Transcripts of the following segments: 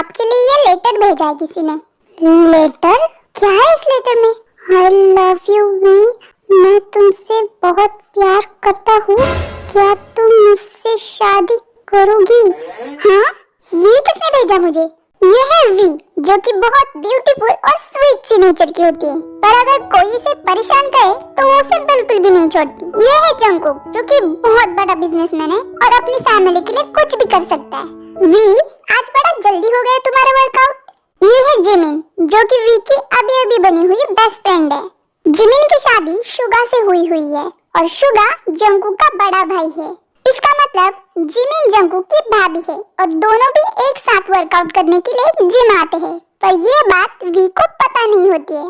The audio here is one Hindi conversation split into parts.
आपके लिए ये लेटर भेजा है किसी ने। लेटर? क्या है इस लेटर में? आई लव यू वी, मैं तुमसे बहुत प्यार करता हूँ, क्या तुम मुझसे शादी करोगी? हाँ, ये किसने भेजा मुझे? ये है वी, जो कि बहुत ब्यूटीफुल और स्वीट सी नेचर की होती है, पर अगर कोई इसे परेशान करे तो वो उसे बिल्कुल भी नहीं छोड़ती। ये है जंगकुक, जो कि बहुत बड़ा बिजनेसमैन है और अपनी फैमिली के लिए कुछ भी कर सकता है। वी, आज बड़ा जल्दी हो गया तुम्हारा वर्कआउट। ये है जिमिन, जो कि वी की अभी अभी बनी हुई बेस्ट फ्रेंड है। जिमिन की शादी शुगा से हुई है और शुगा जंगकुक का बड़ा भाई है। इसका मतलब जिमिन जंगकुक की भाभी है और दोनों भी एक साथ वर्कआउट करने के लिए जिम आते हैं, पर ये बात वी को पता नहीं होती है।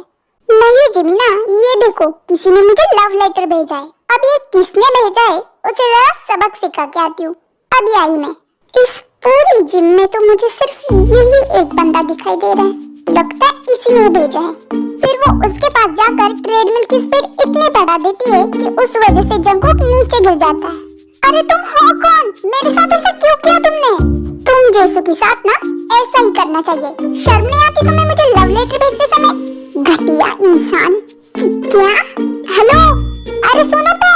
नहीं जिमिना, ये देखो किसी ने मुझे लव लेटर भेजा है। अब ये किसने भेजा है उसे जरा सबक सिखा के आती हूँ। अभी आई मैं। इस पूरी जिम में तो मुझे सिर्फ यही एक बंदा दिखाई दे रहा है, लगता है इसी ने भेजा है। फिर वो उसके पास जाकर ट्रेडमिल की स्पीड इतनी बढ़ा देती है कि उस वजह से जंगकुक नीचे गिर जाता है। अरे तुम हो कौन? मेरे साथ ऐसा क्यों किया तुमने? तुम जैसों के साथ ना ऐसा ही करना चाहिए। शर्म नहीं आती तुम्हें मुझे लव लेटर भेजते समय? घटिया इंसान। क्या? हेलो, अरे सुनो तो।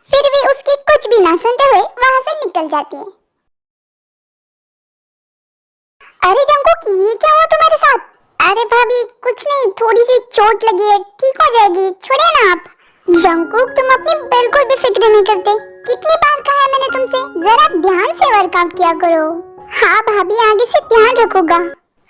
फिर भी उसकी कुछ भी ना सुनते हुए वहाँ से निकल जाती है। अरे जंगकुक, ये क्या हुआ तुम्हारे साथ? अरे भाभी कुछ नहीं, थोड़ी सी चोट लगी है, ठीक हो जाएगी, छोड़िए ना आप। जंगकुक, तुम अपनी बिल्कुल भी फिक्र नहीं करते। कितनी बार कहा है मैंने तुमसे, जरा ध्यान से वर्कआउट किया करो। हाँ भाभी, आगे से ध्यान रखूंगा।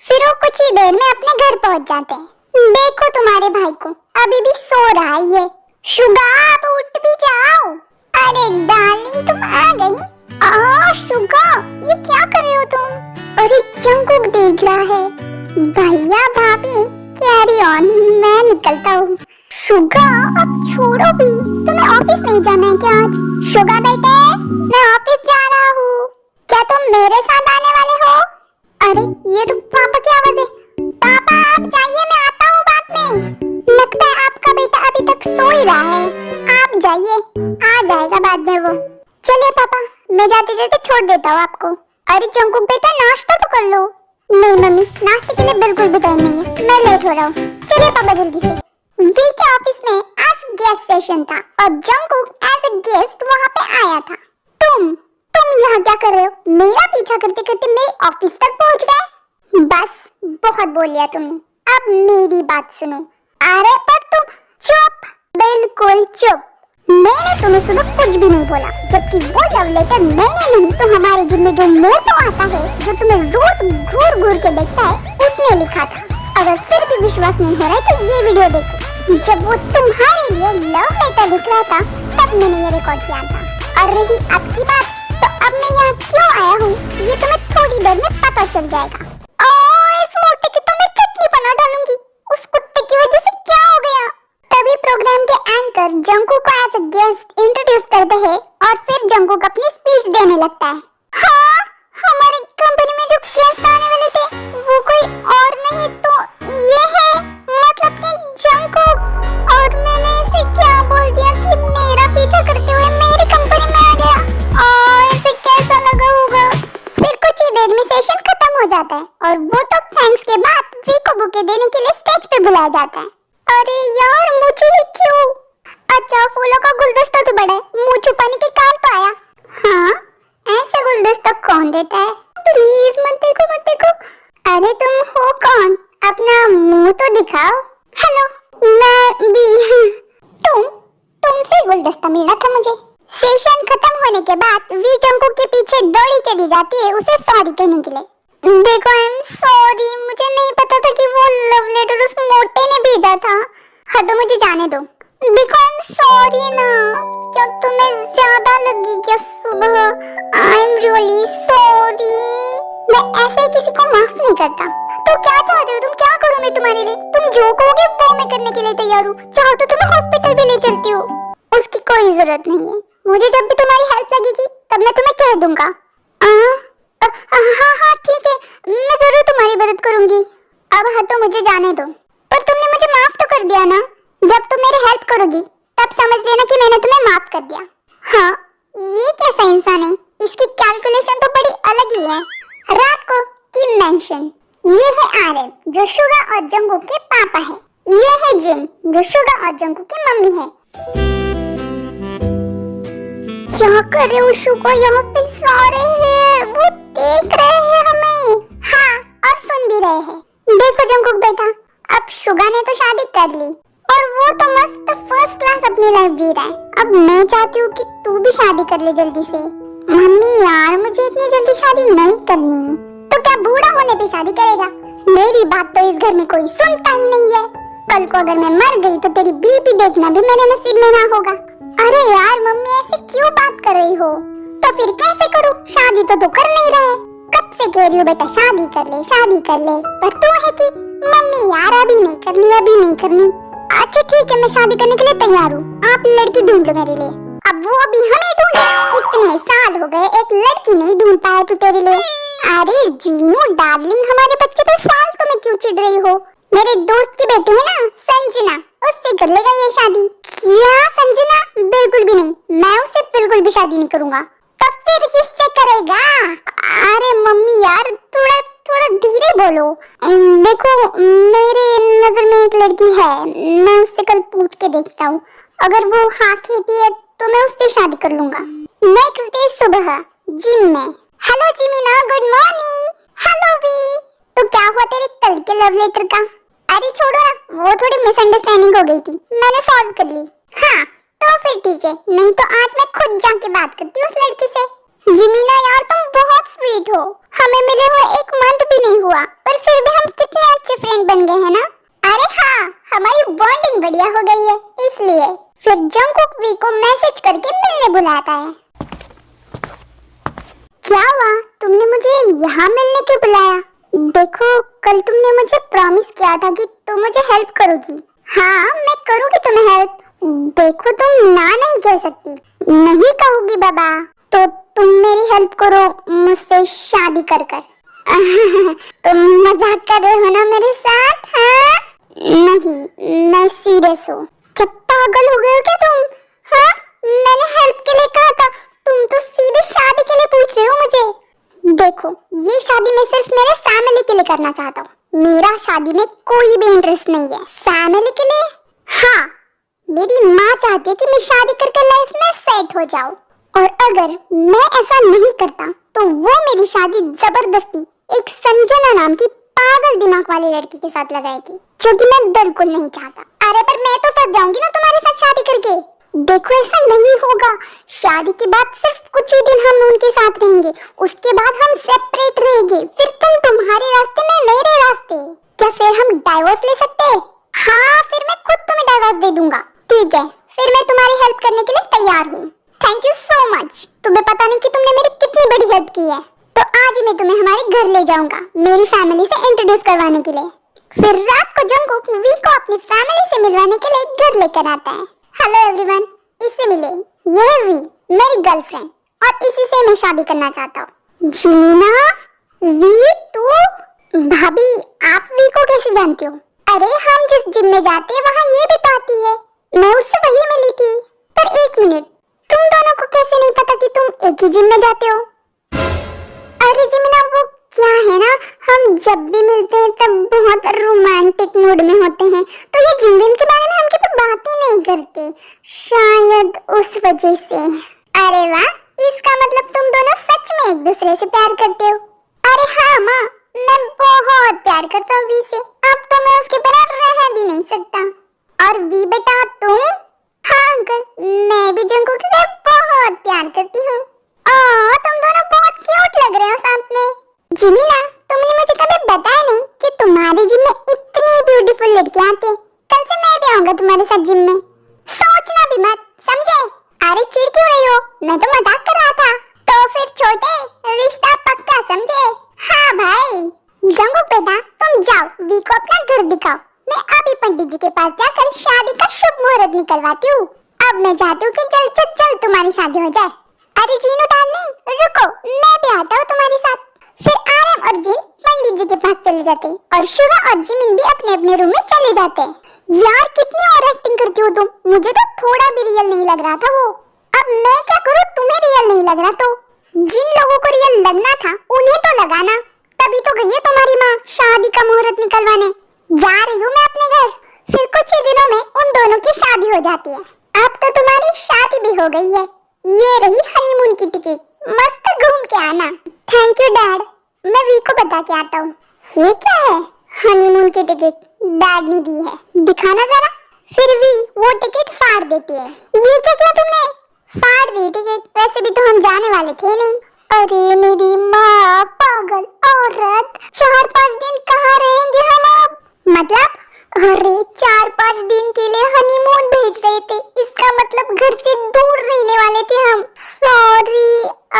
फिर वो कुछ ही देर में अपने घर पहुंच जाते हैं। देखो तुम्हारे भाई को, अभी भी सो रहा है ये। शुगा, अब उठ भी जाओ। अरे डार्लिंग, तुम आ गई। शुगा, ये क्या कर रहे हो तुम? अरे जंगकुक देख रहा है। भैया भाभी कैरी ऑन, मैं निकलता हूँ। शुगा, अब छोड़ो भी। तुम्हें ऑफिस नहीं जाना है क्या आज? शुगा बेटे, मैं ऑफिस जा रहा हूँ, क्या तुम मेरे साथ आने वाले हो? अरे ये तो पापा की आवाज है। पापा आप जाइए, मैं आता हूँ बाद में। लगता है आपका बेटा अभी तक सो ही रहा है। आप जाइए, आ जाएगा बाद में वो। चलिए पापा, मैं जाते जाते छोड़ देता हूँ आपको। अरे जंगकुक बेटा, नाश्ता तो कर लो। नहीं मम्मी, नाश्ते के लिए बिल्कुल भी टाइम नहीं है, मैं लेट हो रहा हूँ। चलिए पापा जल्दी से। वी के ऑफिस में आज गेस्ट सेशन था और जंगकुक एज अ गेस्ट वहाँ पे आया था। तुम यहाँ क्या कर रहे हो? मेरा पीछा करते करते मेरे ऑफिस तक पहुँच गए। बस बहुत बोल लिया तुमने, अब मेरी बात सुनो। अरे पर तुम चुप, बिल्कुल चुप। मैंने तुम्हें सुबह कुछ भी नहीं बोला, जबकि वो लव लेटर मैंने नहीं तो हमारे जिम में जो मोटो आता है, जो तुम्हें रोज घूर घूर के देखता है, उसने लिखा था। अगर फिर भी विश्वास नहीं हो रहा है तो ये वीडियो देखो। जब वो तुम्हारे लिए लव लेटर लिख रहा था तब मैंने ये रिकॉर्ड किया था। और रही आपकी बात, तो अब मैं यहाँ क्यों आया हूँ ये तुम्हें थोड़ी देर में पता चल जाएगा। इस मोटे की तो मैं चटनी बना डालूंगी। उस कुत्ते की वजह से क्या हो गया? तभी प्रोग्राम के एंकर जंगकुक को एज अ गेस्ट इंट्रोड्यूस करते हैं और फिर जंगकुक अपनी स्पीच देने लगता है। हाँ, हमारी कंपनी में जो गेस्ट आने वाले थे वो कोई और नहीं तो ये है, मतलब कि जंगकुक। और मैंने इसे क्या बोल दिया कि मेरा पीछा करते हुए मेरी कंपनी में आ गया। इसे कैसा लगा होगा? फिर कुछ ही देर में सेशन खत्म हो जाता है और वोट ऑफ थैंक्स के बाद वी को बुके देने के लिए स्टेज पे बुलाया जाता है। अरे यार, मुझे ही क्यों? अच्छा, फूलों का गुलदस्ता तो बड़ा है, मुंह छुपाने के काम तो आया। हाँ, ऐसा गुलदस्ता कौन देता है? प्लीज मत देखो, मत देखो। अरे तुम हो कौन? अपना मुंह तो दिखाओ। हेलो, मैं भी। तुमसे गुलदस्ता मिलना था मुझे। सेशन खत्म होने के बाद वी जंगकुक के पीछे दौड़ी चली जाती है उसे सॉरी कहने के लिए। देखो, आई एम सॉरी, मुझे नहीं पता था कि वो लव लेटर उस मोटे ने भेजा था। हटो, मुझे जाने दो। देखो, आई एम सॉरी ना, क्या तुम्हें ज्यादा लगी क्या सुबह? I am really sorry. मैं ऐसे किसी को माफ नहीं करता। तो क्या चाहते हो तुम? क्या करूं मैं तुम्हारे लिए? तुम जो कहोगे वो मैं करने के लिए तैयार हूँ। चाहो तो तुम्हें हॉस्पिटल भी ले चलती हूँ। उसकी कोई जरूरत नहीं है। मुझे जब भी तुम्हारी हेल्प लगेगी तब मैं तुम्हें कह दूंगा। हाँ ठीक है, मैं जरूर तुम्हारी मदद करूंगी। अब हटो, मुझे जाने दो। पर तुमने मुझे माफ तो कर दिया ना। जब तुम मेरी हेल्प करोगी तब समझ लेना कि मैंने तुम्हें माफ कर दिया। हाँ, ये कैसा इंसान है? इसकी कैलकुलेशन तो बड़ी अलग ही है। रात को की मेंशन, आरएम जो शुगा और जंगकुक के पापा है। ये है जिन जो शुगा और जंगकुक की मम्मी है। क्या कर रहे हो शुगा, यहाँ पे सारे हैं, वो देख रहे हैं हमें। हाँ, और सुन भी रहे हैं। देखो जंगकुक बेटा, अब शुगा ने तो शादी कर ली और वो तो मस्त फर्स्ट क्लास अपनी लाइफ जी रहा है। अब मैं चाहती हूँ कि तू भी शादी कर ले जल्दी से। मम्मी यार, मुझे इतनी जल्दी शादी नहीं करनी। तो क्या बूढ़ा होने पे शादी करेगा? मेरी बात तो इस घर में कोई सुनता ही नहीं है। कल को अगर मैं मर गई तो तेरी बीबी देखना भी मेरे नसीब में ना होगा। अरे यार मम्मी, ऐसे क्यों बात कर रही हो? तो फिर कैसे करूँ? शादी तो तू कर नहीं रहे। कब से कह रही हूँ बेटा शादी कर ले, शादी कर ले, पर तू है कि मम्मी यार अभी नहीं करनी, अभी नहीं करनी। अच्छा ठीक है, मैं शादी करने के लिए तैयार हूँ, आप लड़की ढूंढ लो मेरे लिए। अब वो भी हमें ढूंढे? इतने साल हो गए एक लड़की नहीं ढूंढ पाया तू तेरे लिए। अरे जीनू डार्लिंग, हमारे बच्चे पे फालतू में क्यों चिढ़ रही हो? मेरे दोस्त की बेटी है ना संजना, उससे कर लेगा ये शादी। क्या संजना? बिल्कुल भी नहीं, मैं उससे बिल्कुल भी शादी नहीं करूंगा। तो फिर किससे करेगा? अरे मम्मी यार, थोड़ा थोड़ा धीरे बोलो। देखो मेरे नजर में एक लड़की है, मैं उससे कल पूछ के देखता हूँ। अगर वो हाँ कहती है तो मैं उससे शादी कर लूंगा। नेक्स्ट डे सुबह जिम में। Hello Jimina, good morning. Hello V, तो क्या हुआ तेरे कल के लव लेटर का? अरे छोड़ो ना, वो थोड़ी मिसअंडरस्टैंडिंग हो गई थी, मैंने सॉल्व कर ली। हाँ तो फिर ठीक है, नहीं तो आज मैं खुद जाके बात करती हूँ उस लड़की से। जिमिना यार, तुम बहुत स्वीट हो। हमें मिले हुए एक मंथ भी नहीं हुआ, पर फिर भी हम कितने अच्छे फ्रेंड बन गए हैं ना। अरे हाँ, हमारी बॉन्डिंग बढ़िया हो गई है, इसलिए फिर जंगकुक वी को मैसेज करके मिलने बुलाता है। क्या हुआ, तुमने मुझे यहाँ मिलने क्यों बुलाया? देखो कल तुमने मुझे प्रॉमिस किया था कि तुम मुझे हेल्प करोगी। हाँ मैं करूँगी तुम्हें हेल्प। देखो तुम ना नहीं कह सकती। नहीं कहूँगी बाबा, तो तुम मेरी हेल्प करो मुझसे शादी कर कर। तुम मजाक कर रहे हो ना मेरे साथ? हाँ नहीं, मैं सीरियस हूँ। क्या पागल हो गए हो क्या तुम? हाँ मैंने हेल्प के लिए कहा था, तुम तो सीधे शादी के लिए पूछ रहे हो मुझे। देखो ये शादी मैं सिर्फ मेरे फैमिली के लिए करना चाहता हूँ, मेरा शादी में कोई भी इंटरेस्ट नहीं है। फैमिली के लिए? हाँ, मेरी माँ चाहती है कि मैं शादी करके लाइफ में सेट हो जाऊँ, और अगर मैं ऐसा नहीं करता तो वो मेरी शादी जबरदस्ती एक संजना नाम की पागल दिमाग वाली लड़की के साथ लगाएगी, जो कि मैं बिल्कुल नहीं चाहता। अरे पर मैं तो फंस जाऊंगी ना तुम्हारे साथ शादी करके। देखो ऐसा नहीं होगा, शादी के बाद सिर्फ कुछ ही दिन हम उनके साथ रहेंगे, उसके बाद हम सेपरेट रहेंगे, फिर तुम तुम्हारे रास्ते में मेरे रास्ते। क्या फिर हम डाइवोर्स ले सकते हैं? हाँ फिर मैं खुद तुम्हें डाइवोर्स दे दूंगा। ठीक है, फिर मैं तुम्हारी हेल्प करने के लिए तैयार हूँ। Thank you so much. तुम्हें पता नहीं कि तुमने मेरी कितनी बड़ी हेल्प की है। तो आज ही मैं तुम्हें हमारे घर ले जाऊंगा, मेरी फैमिली से इंट्रोड्यूस करवाने के लिए। फिर रात को जंगकुक वी को अपनी फैमिली से मिलवाने के लिए घर लेकर आता है। हेलो एवरीवन, इससे मिले, ये है वी, मेरी गर्लफ्रेंड, और इसी से मैं शादी करना चाहता हूँ। जिमिना, वी तू? भाभी आप वी को कैसे जानती हो? अरे हम जिस जिम में जाते हैं वहाँ ये भी तो आती है, मैं उससे वही मिली थी। पर एक मिनट, तुम दोनों को कैसे नहीं पता कि तुम एक ही जिम में जाते हो? अरे जिमिना वो क्या है ना, हम जब भी मिलते हैं तब बहुत रोमांटिक मूड में होते हैं, तो ये जिम विम के बारे में हम कभी बात ही नहीं करते, शायद उस वजह से। अरे वाह, इसका मतलब तुम दोनों सच में एक दूसरे से प्यार करते हो। अरे हाँ माँ, मैं बहुत प्यार करता हूँ वी से, अब तो मैं उसके बिना रह भी नहीं सकता। और वी बेटा तुम? हाँ अंकल, मैं भी जंगकुक से बहुत प्यार करती हूँ। तुम दोनों बहुत क्यूट लग रहे हो साथ में। जिमिना, तुमने मुझे कभी बताया नहीं कि तुम्हारे जिम में इतनी ब्यूटीफुल लड़कियां आती हैं। कल से मैं भी आऊंगा तुम्हारे साथ जिम में। सोचना भी मत, समझे? अरे चिढ़ क्यों रही हो, मैं तो मजाक कर रहा था। तो फिर छोटे, रिश्ता पक्का, समझे? हाँ भाई। जंगकुक बेटा तुम जाओ, वी को अपना घर दिखाओ, मैं अभी पंडित जी के पास जाकर शादी का शुभ मुहूर्त निकलवाती हूँ। अब मैं चाहती हूँ कि जल्द से जल्द तुम्हारी शादी हो जाए। अरे जीनू डार्लिंग रुको, मैं भी आता हूँ तुम्हारे साथ। फिर आरएम और जिन पंडित जी के पास चले जाते और शुगा और जिमिन भी अपने अपने रूम में चले जाते। यार कितनी ओवर एक्टिंग करती हो तुम, मुझे तो थोड़ा भी रियल नहीं लग रहा था वो। अब मैं क्या करूँ, तुम्हें रियल नहीं लग रहा तो? जिन लोगों को रियल लगना था उन्हें तो लगाना, तभी तो गई है तुम्हारी माँ शादी का मुहूर्त निकलवाने जा रही हूँ मैं अपने घर। फिर कुछ ही दिनों में उन दोनों की शादी हो जाती है। अब तो तुम्हारी शादी भी हो गई है। ये रही हनीमून की टिकट, मस्त घूम के आना। थैंक यू डैड, मैं वी को बता के आता हूँ। ये क्या है? हनीमून की टिकट डैड ने दी है, दिखाना जरा। फिर वी वो टिकट फाड़ देती है। ये क्या किया तुमने? फाड़ दी टिकट, वैसे भी तो हम जाने वाले थे नहीं। अरे मेरी माँ, पागल औरत, 4-5 दिन कहाँ रहेंगे हम अब? मतलब? अरे 4-5 दिन के लिए हनीमून भेज रहे थे, इसका मतलब घर से दूर रहने वाले थे हम। सॉरी,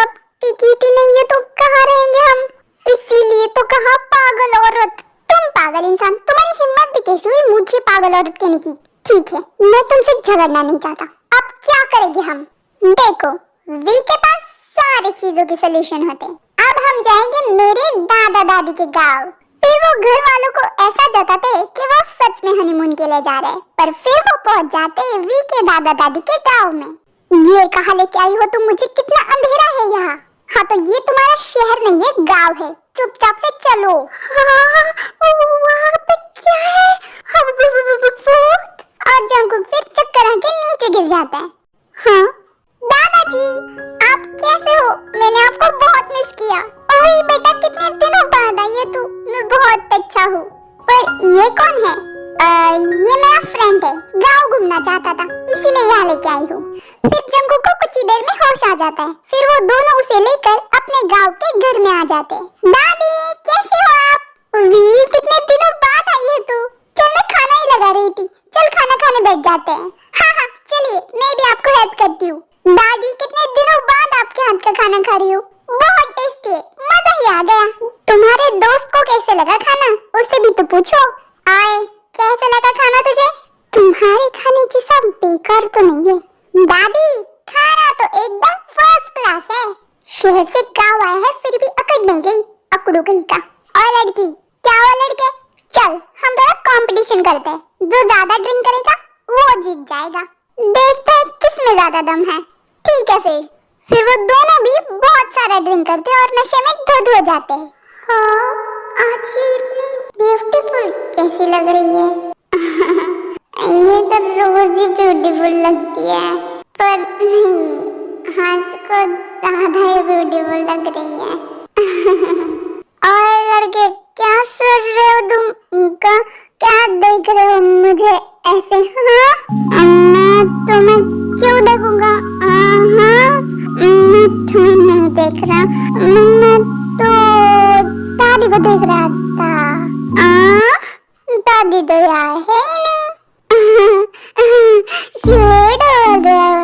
अब टिकट ही नहीं है तो कहाँ रहेंगे हम? इसीलिए तो कहा पागल औरत। तुम पागल इंसान, तुम्हारी हिम्मत भी कैसे हुई मुझे पागल औरत कहने की? ठीक है, मैं तुमसे झगड़ना नहीं चाहता। अब क्या करेंगे हम? देखो, वी के पास सारी चीजों के सलूशन होते हैं। अब हम जाएंगे मेरे दादा दादी के गांव। फिर वो घर वालों को ऐसा जताते हैं कि वो सच में हनीमून के लिए जा रहे हैं, पर फिर वो पहुंच जाते हैं वी के दादा दादी के गांव में। ये कहाँ लेके आई हो तुम मुझे? कितना अंधेरा है यहाँ। हाँ तो ये तुम्हारा शहर नहीं है, गांव है, चुपचाप से चलो। वहाँ पे क्या है? और जंगकुक फिर चक्कर आके नीचे गिर जाता है। हाँ दादाजी, आप कैसे हो? मैंने आपको बहुत मिस किया। ओए बेटा, कितने दिनों बाद आई है तू। मैं बहुत अच्छा हूँ। पर ये कौन है? ये मेरा फ्रेंड है, गांव घूमना चाहता था, इसीलिए यहाँ लेके आई हूँ। फिर जंगकुक को कुछ ही देर में होश आ जाता है। फिर वो दोनों उसे लेकर अपने गांव के घर में आ जाते हैं। दादी कैसे हो आप? वी, कितने दिनों बाद आई है तू। चल मैं खाना ही लगा रही थी, चल खाना खाने बैठ जाते हैं। हाँ चलिए, मैं भी आपको हेल्प करती हूँ। दादी, कितने दिनों बाद आपके हाथ का खाना खा रही हूँ, बहुत टेस्टी है, मजा ही आ गया। तुम्हारे दोस्त को कैसे लगा खाना, उससे भी तो पूछो। आए, कैसे लगा खाना तुझे? तुम्हारे खाने जैसा बेकार तो नहीं है दादी, खाना तो एकदम फर्स्ट क्लास है। शहर से गांव आया है फिर भी अकड़ नहीं गई, अकड़ू गई का। और लड़की, क्या हुआ लड़के? चल हम थोड़ा कंपटीशन करते हैं, जो ज्यादा ड्रिंक करेगा वो जीत जाएगा। देखते हैं किसमें ज्यादा दम है। ठीक है फिर वो दोनों भी बहुत सारा ड्रिंक करते हैं और नशे में धुत हो जाते हैं। हाँ, आज ये इतनी ब्यूटीफुल कैसी लग रही है? ये तो रोज ही ब्यूटीफुल लगती है, पर नहीं, आज को ज्यादा ही ब्यूटीफुल लग रही है। और लड़के, क्या सोच रहे हो तुम? क्या देख रहे हो मुझे ऐसे? हाँ, मैं तुम्हें क्यों देखूंगा? हाँ, मैं तुम्हें नहीं देख रहा, मैं तो दादी को देख रहा था। दादी तो यहाँ है ही नहीं। झूठ बोल रहे हो।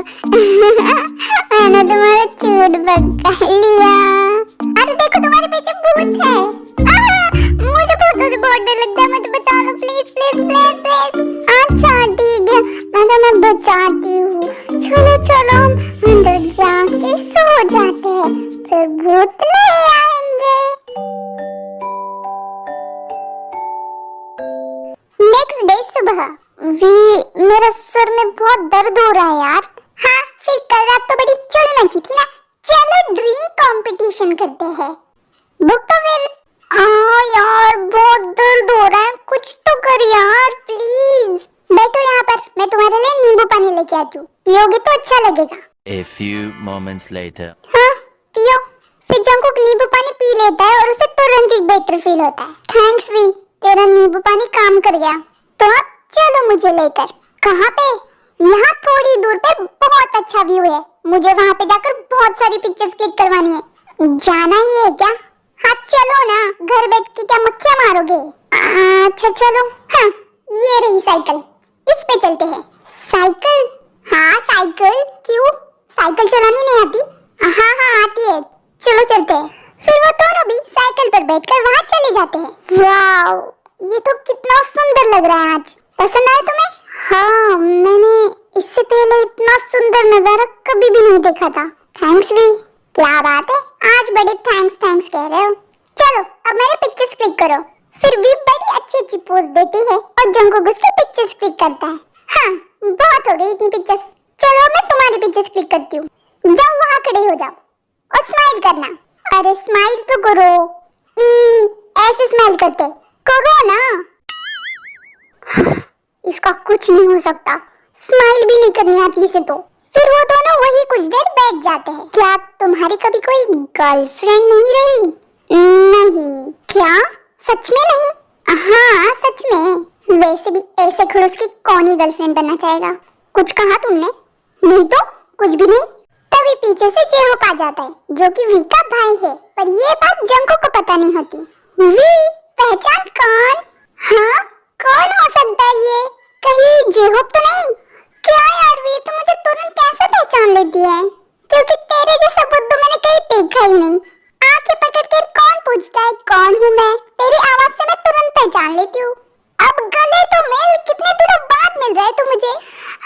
मैंने तुम्हारा झूठ पकड़ लिया। अरे देखो, तुम्हारे पीछे भूत है। मुझे भूतों से बहुत डर लगता है, मुझे बचा लो प्लीज प्लीज प्लीज प्लीज। अच्छा ठीक है, मैं बचाती हूँ। चलो चलो, हम अंदर जाके सो जाते हैं, फिर भूत नहीं आएंगे। नेक्स्ट डे सुबह, वी, मेरा सर में बहुत दर्द हो रहा है यार। हाँ, फिर कल रात तो बड़ी चुल मची थी ना, चलो ड्रिंक कंपटीशन करते हैं। बुक तो फिर। यार बहुत दर्द हो रहा है, कुछ तो कर यार प्लीज। बैठो यहाँ पर, मैं तुम्हारे लिए नींबू पानी लेके आती हूँ, पियोगे तो अच्छा लगेगा। A few moments later. हाँ पियो। फिर जंगकुक नींबू पानी पी लेता है और उसे तुरंत ही बेटर फील होता है। थैंक्स वी, तेरा नींबू पानी काम कर गया। तो अब चलो मुझे लेकर। कहाँ पे? यहाँ थोड़ी दूर पे बहुत अच्छा व्यू है, मुझे वहाँ पे जाकर बहुत सारी पिक्चर्स क्लिक करवानी है। जाना ही है क्या? हाँ चलो ना, घर बैठ के क्या मक्खियाँ मारोगे? अच्छा चलो। हाँ, ये रही साइकिल, इस पे चलते हैं। साइकिल? हाँ साइकिल, क्यों? साइकिल चलानी नहीं आती? हाँ आती है, चलो चलते हैं। फिर वो दोनों भी साइकिल पर बैठकर वहाँ चले जाते हैं। वाओ, ये तो कितना सुंदर लग रहा है आज। पसंद आया तुम्हें? हाँ, मैंने इससे पहले इतना सुंदर नजारा कभी भी नहीं देखा था। Thanks V. क्या बात है, आज बड़े थैंक्स कह रहे हो। चलो अब मेरे पिक्चर्स क्लिक करो। फिर वी बड़ी अच्छी पोज देती है और जंगकुक उसकी पिक्चर्स क्लिक करता है। हाँ, बहुत हो गई इतनी पिक्चर्स, चलो मैं तुम्हारी पिक्चर्स क्लिक करती हूँ। जाओ वहाँ खड़े हो जाओ और स्माइल करना। अरे स्माइल तो करो। ऐसे स्माइल करते? करो ना। इसका कुछ नहीं हो सकता, स्माइल भी नहीं करनी आती इसे तो। फिर वो दोनों वही कुछ देर बैठ जाते हैं। क्या तुम्हारी कभी कोई गर्लफ्रेंड नहीं रही? नहीं। क्या सच में नहीं? हाँ सच में। वैसे भी ऐसे खड़ूस की कौन ही गर्लफ्रेंड बनना चाहेगा। कुछ कहा तुमने? नहीं तो कुछ भी नहीं। तभी पीछे से जेहोक आ जाता है, जो कि वी का भाई है, पर ये बात जंको को पता नहीं होती। वी पहचान कौन? हाँ कौन हो सकता है ये? कहीं जेहोक तो नहीं? क्या यार वी, तू मुझे तुरंत कैसे पहचान लेती है? क्योंकि तेरे जैसा बुद्धू मैंने कहीं देखा ही नहीं। आंखें पकड़ कर कौन पूछता है कौन हूँ मैं? तेरी आवाज से मैं तुरंत पहचान लेती हूँ। अब गले तो मिल, कितने दिनों बाद मिल रहा है तू मुझे।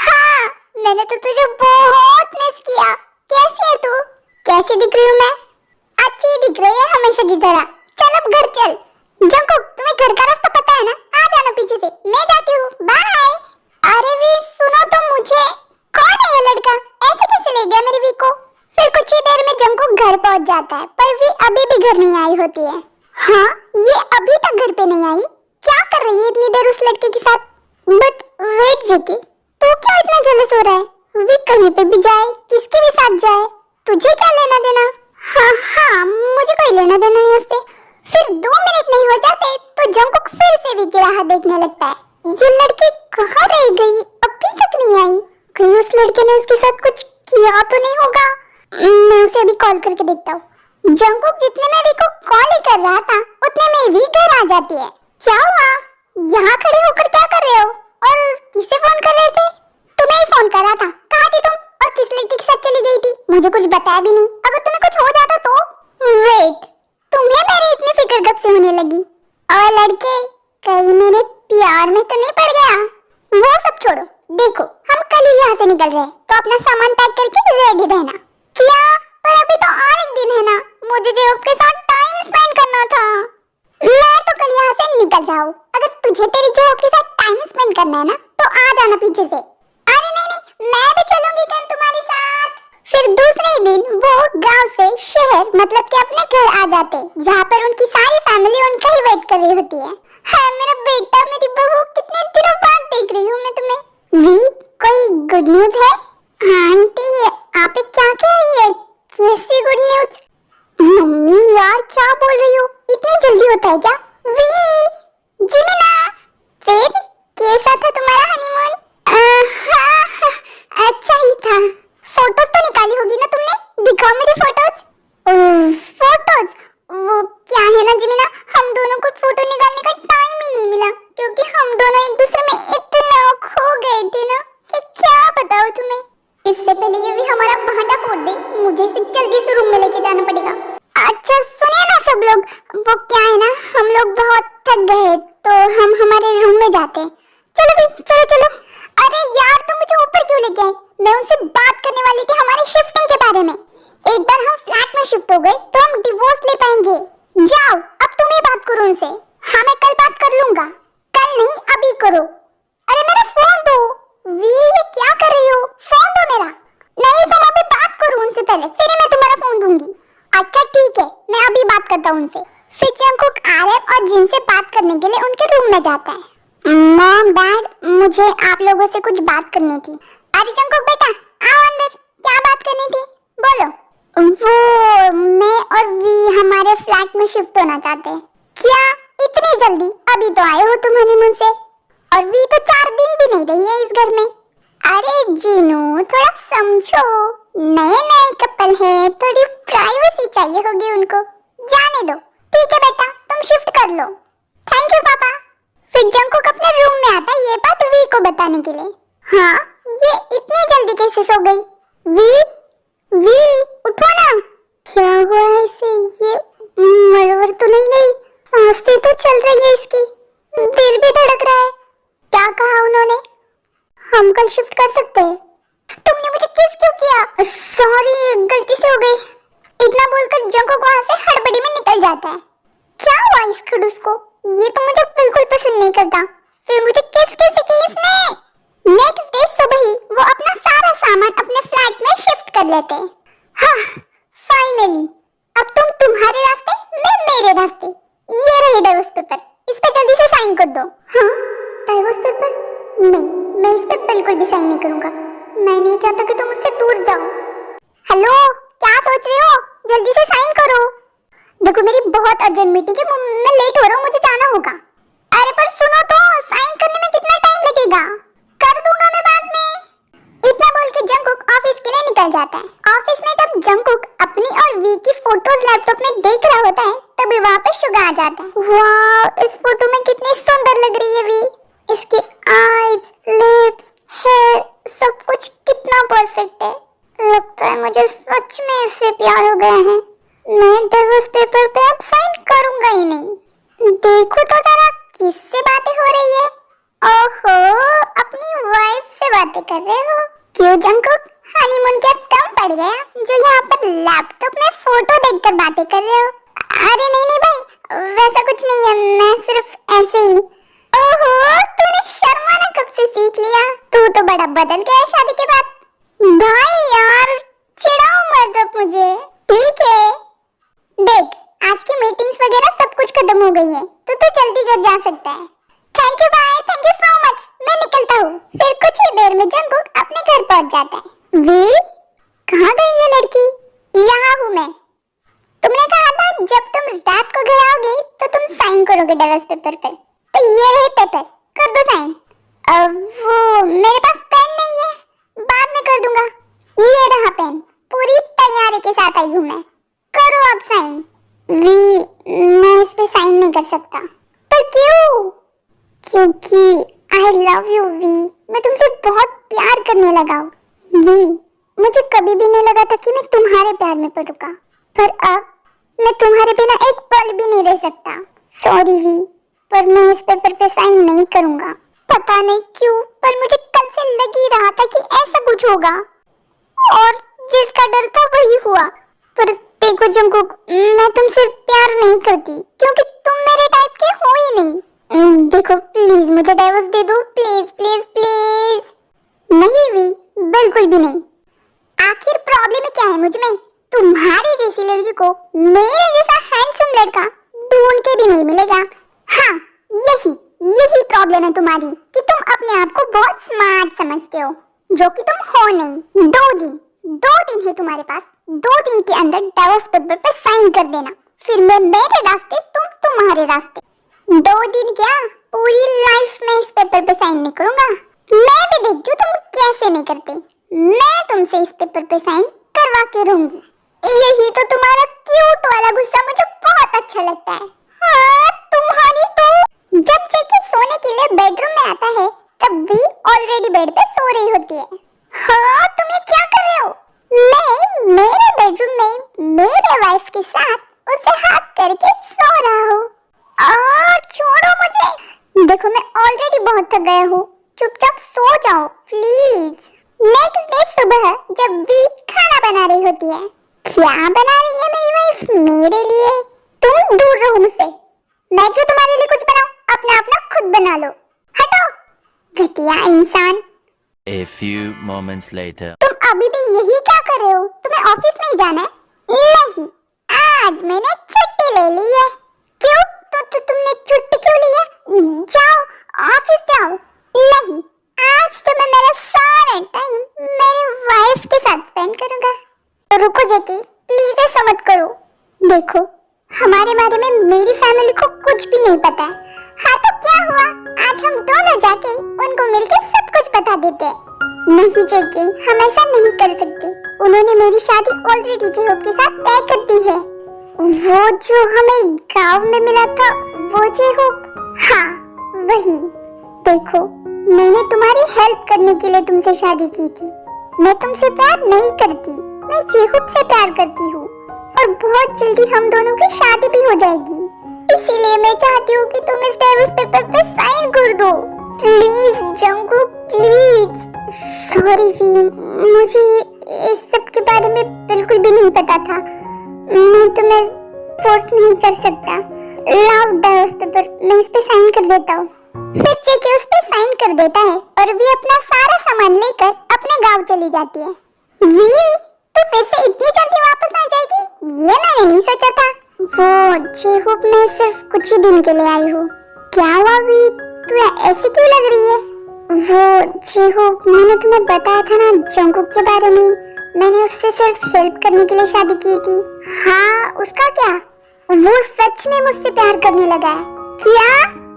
हाँ मैंने तो तुझे बहुत मिस किया। कैसी है तू? कैसी दिख रही हूँ मैं? अच्छी दिख रही है हमेशा की तरह। चल अब घर चल। जंकुक तुम्हें घर का रास्ता पता है ना? आ जाना पीछे से, मैं जाती हूँ, बाय। अरे वी सुनो तो मुझे, कौन है ये लड़का? ऐसे कैसे ले गया मेरी वी को? फिर कुछ ही देर में जंकुक घर पहुंच जाता है, पर वी अभी भी घर नहीं आई होती है। हाँ ये अभी तक घर पे नहीं आई। क्या कर रही है इतनी देर उस लड़के के साथ? बट वेट जेके, तू क्यों इतना जेलस हो रहा है? वी कहीं पे भी जाए, किसके भी साथ जाए, तुझे क्या लेना देना? हाँ मुझे कोई लेना देना नहीं उससे। फिर 2 मिनट नहीं हो जाते तो जंकुक फिर से वी की राह देखने लगता है। ये लड़की कहाँ रह गई? अभी तक नहीं आई। कहीं उस लड़के ने उसके साथ कुछ किया तो नहीं होगा? मैं उसे अभी कॉल करके देखता हूँ। जंकुक जितने में वी को कॉल ही कर रहा था, उतने में वी घर आ जाती है। क्या हुआ? यहाँ खड़े होकर क्या कर रहे हो? और किसे फोन कर रहे थे? तुम्हें ही फोन कर रहा था। कहाँ थी तुम? और किस लड़की के साथ चली गई थी? मुझे कुछ बताया भी नहीं। अगर तुम्हें कुछ हो जाता तो? वेट, तुम्हें मेरी इतनी फिक्र कब से होने लगी? और लड़के, कहीं मेरे प्यार में तो नहीं पड़ गया? वो सब छोड़ो, देखो हम कल ही यहाँ से निकल रहे हैं, तो अपना सामान पैक करके रेडी रहना। क्या? पर अभी तो और एक दिन है ना, मुझे जेब के साथ टाइम स्पेंड करना था। मैं तो कल यहाँ से निकल जाऊँ। अगर तुझे तेरी जेब के साथ टाइम स्पेंड करना है ना, तो आ जाना पीछे से। अरे नहीं, मैं भी चलूंगी कल तुम्हारे साथ। फिर दूसरे दिन वो गांव से शहर मतलब कि अपने घर आ जाते, जहाँ पर उनकी सारी फैमिली उनका ही वेट कर रही होती है। हाँ मेरा बेटा, मेरी बहू, कितने दिनों बाद देख रही हूँ मैं तुम्हें। वी, कोई गुड न्यूज है? आंटी आप क्या कह रही है? कैसी गुड न्यूज? मम्मी यार क्या बोल रही हो? इतनी जल्दी होता है क्या? वी, जिमिना, फिर कैसा था तुम्हारा हनीमून? हाँ, अच्छा ही था। फोटोज तो निकाली होगी ना तुमने? दिखाओ मुझे फोटोज। फोटोज? वो क्या है ना जिमिना, हम दोनों को फोटो निकालने का टाइम ही नहीं मिला, क्योंकि हम दोनों एक दूसरे में इतना खो गए थे ना कि क्या बताओ तुम्हें। इससे पहले ये भी हमारा भांडा फोड़ दे, मुझे इसे जल्दी से रूम में लेके जाना पड़ेगा। अच्छा सुनिए ना सब लोग, वो क्या है ना, हम लोग बहुत थक गए तो हम हमारे रूम में जाते हैं। चलो भी, चलो चलो। अरे यार तुम मुझे ऊपर क्यों लेके आए? मैं उनसे बात करने वाली थी हमारी शिफ्टिंग के बारे में। एक बार हम फ्लैट में शिफ्ट हो गए तो हम डिवोर्स ले पाएंगे। जाओ अब तुम ही बात करो उनसे। हाँ मैं कल बात कर लूंगा। कल नहीं अभी करो। अरे मेरा फोन दो। वी ये क्या कर रही हो? फोन दो मेरा। नहीं तुम अभी बात करो उनसे पहले, फिर मैं तुम्हारा फोन दूंगी। अच्छा ठीक है, मैं अभी बात करता हूँ उनसे। फिर जंकुक आरव और जिन से बात करने के लिए उनके रूम में जाता है। मॉम डैड, मुझे आप लोगों से कुछ बात करनी थी। अरे जंकुक बेटा आओ अंदर, क्या बात करनी थी? बोलो। वो मैं और वी हमारे फ्लैट में शिफ्ट होना चाहते हैं। क्या इतनी जल्दी? अभी तो आए हो तुम हनीमून से, और वी तो 4 दिन भी नहीं रही है इस घर में। अरे जीनू थोड़ा समझो, नए नए कपल है, थोड़ी प्राइवेसी चाहिए होगी उनको। जाने दो। ठीक है बेटा तुम शिफ्ट कर लो। थैंक यू पापा। फिर जंकुक अपने रूम में आता है ये बात वी को बताने के लिए। हाँ ये इतनी जल्दी कैसे सो गई? वी उठो ना। क्या हुआ है इसे? ये मरवर तो नहीं गई? सांसें तो चल रही है इसकी, दिल भी धड़क रहा है। क्या कहा उन्होंने? हम कल शिफ्ट कर सकते हैं। तुमने मुझे किस क्यों किया? सॉरी गलती से हो गई। इतना बोलकर जंकुक वहां से हड़बड़ी में निकल जाता है। क्या हुआ इस खड़ूस को? ये तो मुझे बिल्कुल पसंद नहीं करता। फिर मुझे किस किस की इसने? नेक्स्ट डे सुबह ही वो अपना सारा सामान अपने फ्लैट में शिफ्ट कर लेते हैं। हाँ फाइनली अब तुम्हारे रास्ते मैं मेरे रास्ते, ये रही रही डाइवोर्स पेपर, इस पे जल्दी से साइन कर दो। हाँ, डाइवोर्स पेपर? नहीं, मैं इस पे बिल्कुल भी साइन नहीं करूंगा। मैं नहीं चाहता कि तुम मुझसे दूर जाओ। हेलो, क्या सोच रहे हो? जल्दी से साइन करो। देखो मेरी बहुत अर्जेंट मीटिंग है, मैं लेट हो रहा हूँ, मुझे जाना होगा। अरे पर सुनो तो, साइन करने में कितना टाइम लगेगा? कर दूंगा मैं बाद में। इतना बोल के जंगकुक ऑफिस के लिए निकल जाता है। ऑफिस में जब जंगकुक अपनी और वी की फोटोज लैपटॉप में देख रहा होता है तभी वहाँ पे शुगा आ जाता है। वाह, इस फोटो में कितनी सुंदर लग रही है वी। इसके आईज, लिप्स, हेयर, सब कुछ कितना परफेक्ट है। लगता है मुझे सच में इससे प्यार हो गया है। मैं डिवोर्स पेपर पे अब साइन करूंगा ही नहीं। देखो तो जरा किससे बातें हो रही है। ओहो, अपनी वाइफ से बातें कर रहे हो। क्यों जंगकुक, हनीमून क्या कम पड़ गया जो यहाँ पर लैपटॉप में फोटो देखकर बातें कर रहे हो? अरे नहीं नहीं भाई, वैसा कुछ नहीं है, मैं सिर्फ ऐसे ही। ओहो, तूने शर्माना कब से सीख लिया? तू तो बड़ा बदल गया शादी के बाद। भाई यार, चिढ़ाओ मत अब मुझे। ठीक है, देख आज की मीटिंग्स वगैरह सब कुछ खत्म हो गई है, तो तू जल्दी घर जा सकता है। थैंक यू भाई, थैंक यू सो मच। मैं निकलता हूँ। फिर कुछ ही देर में जंगकुक अपने घर पहुंच जाता है। वी, कहाँ गई ये लड़की? यहाँ हूँ मैं। तुमने कहा था जब तुम रात को घर आओगे तो तुम साइन करोगे डिवोर्स पेपर पर, तो ये रहे पेपर, कर दो साइन। अब वो मेरे पास पेन नहीं है, बाद में कर दूंगा। ये रहा पेन, पूरी तैयारी के साथ आई हूँ मैं। करो अब साइन। वी, मैं इस पे साइन नहीं कर सकता। पर क्यों? क्योंकि आई लव यू वी, मैं तुमसे बहुत प्यार करने लगा हूँ। वी, मुझे कभी भी नहीं लगा था कि मैं तुम्हारे प्यार में पड़ूंगा, पर अब मैं तुम्हारे बिना एक पल भी नहीं रह सकता। सॉरी वी, पर मैं इस पेपर पे साइन नहीं करूंगा। पता नहीं क्यों, पर मुझे कल से लग ही रहा था कि ऐसा कुछ होगा, और जिसका डर था वही हुआ। पर देखो जंगकुक, मैं तुमसे प्यार नहीं करती क्योंकि तुम मेरे टाइप के हो ही नहीं। देखो प्लीज मुझे डाइवोर्स दे दो, प्लीज प्लीज प्लीज। नहीं वी, बिल्कुल भी नहीं। आखिर प्रॉब्लम क्या है मुझ में? तुम्हारी जैसी लड़की को मेरे जैसा हैंडसम लड़का ढूंढ के भी नहीं मिलेगा। हाँ, यही प्रॉब्लम है तुम्हारी कि तुम अपने आप को बहुत स्मार्ट समझते हो, जो कि तुम हो नहीं। 2 दिन है तुम्हारे पास। 2 दिन के अंदर डिवोर्स पेपर पे साइन कर देना, फिर मैं मेरे रास्ते, तुम तुम्हारे रास्ते। 2 दिन क्या, पूरी लाइफ में इस पेपर पे साइन नहीं करूंगा। मैं भी देखती हूँ तुम कैसे नहीं करते। मैं तुमसे इस पेपर पे साइन करवा के रहूंगी। यही तो तुम्हारा क्यूट वाला गुस्सा मुझे बहुत अच्छा लगता है। हाँ, तुम्हारी तो जब जेके सोने के लिए बेडरूम में आता है तब भी ऑलरेडी बेड पे सो रही होती है। हाँ, तुम ये क्या कर रहे हो? मैं मेरे बेडरूम में मेरे वाइफ के साथ उसे हाथ करके सो रहा हूँ। छोड़ो मुझे। देखो मैं ऑलरेडी बहुत थक गया हूँ, चुपचाप सो जाओ प्लीज। नेक्स्ट डे सुबह जब वी खाना बना रही होती है। क्या बना रही है मेरी वाइफ मेरे लिए? तुम दूर रहो मुझसे। मैं क्यों तुम्हारे लिए कुछ बनाऊं? अपना अपना खुद बना लो। हटो, घटिया इंसान। A few moments later. तुम अभी भी यही क्या कर रहे हो? तुम्हें ऑफिस नहीं जाना है? नहीं, आज मैंने छुट्टी ले ली है। क्यों? तुमने छुट्टी क्यों ली है? जाओ, ऑफिस जाओ। नहीं, आज तो मैं मेरा सारा टाइम मेरी वाइफ के साथ स्पेंड करूंगा। रुको जेकी, प्लीज ऐसा मत करो। देखो, हमारे बारे में मेरी फैमिली को कुछ भी नहीं पता है। हाँ तो क्या हुआ, आज हम दोनों जाके उनको मिलके सब कुछ बता देते हैं। नहीं जेकी, हम ऐसा नहीं कर सकते। उन्होंने मेरी शादी ऑलरेडी जेहोब के साथ तय कर दी है। वो जो हमें गांव में मिला था, वो जेहोब? हाँ, वही। देखो, मैंने तुम्हारी हेल्प करने के लिए तुमसे शादी की थी। मैं तुमसे प्यार नहीं करती, मैं जेहोब से प्यार करती हूँ, और बहुत जल्दी हम दोनों की शादी भी हो जाएगी। इसीलिए मैं चाहती हूँ कि तुम इस डिवोर्स पेपर पे साइन कर दो। Please Jungkook, please. Sorry V, मुझे इस सब के बारे में बिल्कुल भी नहीं पता था। मैं तुम्हें फोर्स नहीं कर सकता। लाओ डिवोर्स पेपर, मैं इस पे साइन कर देता हूँ। फिर जेके उस पे साइन कर देता है और वी अपना सारा सामान लेकर अपने गांव चली जाती है। वी, तो फिर से इतनी जल्दी वापस आ जाएगी, ये मैंने नहीं सोचा था। वो जेहूब, मैं सिर्फ कुछ ही दिन के लिए आई हूँ। क्या हुआ भी, तू ऐसी क्यों लग रही है? वो जेहूब, मैंने तुम्हें बताया था ना जंगकुक के बारे में। मैंने उससे सिर्फ हेल्प करने के लिए शादी की थी। हाँ, उसका क्या? वो सच में मुझसे प्यार करने लगा है। क्या?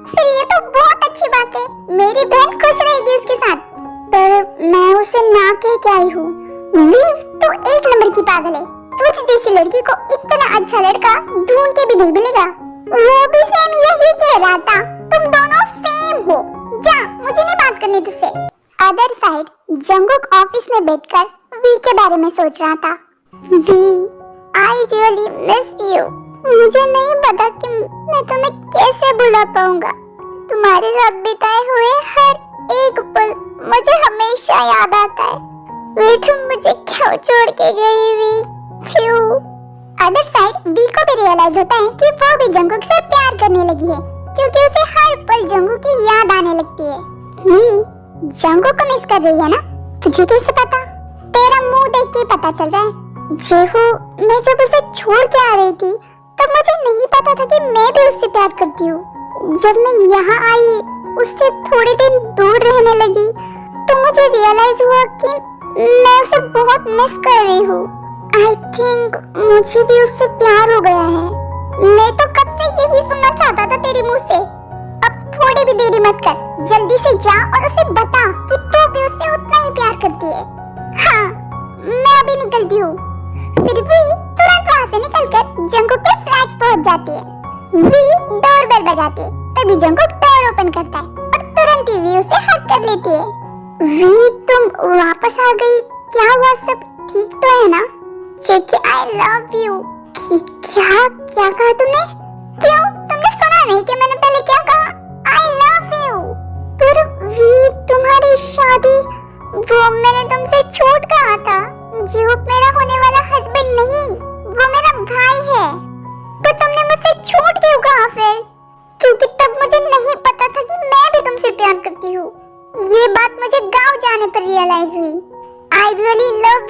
फिर ये तो बहुत अच्छी बात है। मेरी बहन खुश रहेगी उसके साथ। पर मैं उसे ना कह के आई हूँ। वी, तू एक नंबर की पागल है। तुझ जैसी लड़की को इतना अच्छा लड़का ढूंढ के भी नहीं मिलेगा। वो भी सेम यही कह रहा था, तुम दोनों सेम हो। जा, मुझे नहीं बात करनी तुझसे। अदर साइड जंगकुक ऑफिस में बैठकर वी के बारे में सोच रहा था। V, I really miss you. मुझे नहीं पता कि मैं तुम्हें कैसे भुला पाऊंगा। तुम्हारे साथ बिताए हुए हर एक पल मुझे हमेशा याद आता है। वी, तुम मुझे क्यों छोड़ के गई वी? क्यों? अदर साइड वी को भी रियलाइज होता है कि वो भी जंगकुक से प्यार करने लगी है, क्योंकि उसे हर पल जंगकुक की याद आने लगती है। वी, जंगकुक को मिस कर रही है ना? तुझे कैसे पता? तेरा मुंह देख के पता चल रहा है। जेहू, मैं जब उसे छोड़ के आ रही थी तब मुझे नहीं पता था कि मैं भी उससे प्यार करती हूँ। जब मैं यहाँ आई, उससे थोड़े दिन दूर रहने लगी, तो मुझे रियलाइज हुआ कि मैं उसे बहुत मिस कर रही हूँ। आई थिंक मुझे भी उससे प्यार हो गया है। मैं तो कब से यही सुनना चाहता था तेरे मुंह से। अब थोड़ी भी देरी मत कर, जल्दी से जा और उसे बता कि तू भी उससे उतना ही प्यार करती है। हाँ, मैं अभी निकलती हूँ। फिर भी तुरंत वहाँ से निकलकर जंगकुक के फ्लैट पहुँच जाती है। वी डोरबेल बजाती है, तभी जंगकुक डोर ओपन करता है और तुरंत ही वी उसे हग कर लेती है। वी, तुम वापस आ गई। क्या हुआ, सब ठीक तो है ना? Cheeky, I love you. क्या क्या कहा तुमने? क्यों, तुमने सुना नहीं कि मैंने पहले क्या कहा? I love you. पर वी, तुम्हारी शादी, वो मैंने तुमसे झूठ कहा था। जेहूब मेरा होने वाला हस्बैंड नहीं, वो मेरा भाई है। पर तुमने मुझसे झूठ क्यों कहा फिर? क्योंकि तब मुझे नहीं पता था कि मैं भी तुमसे प्यार करती हूँ। ये बात मुझे गांव जाने पर रियलाइज हुई। I really love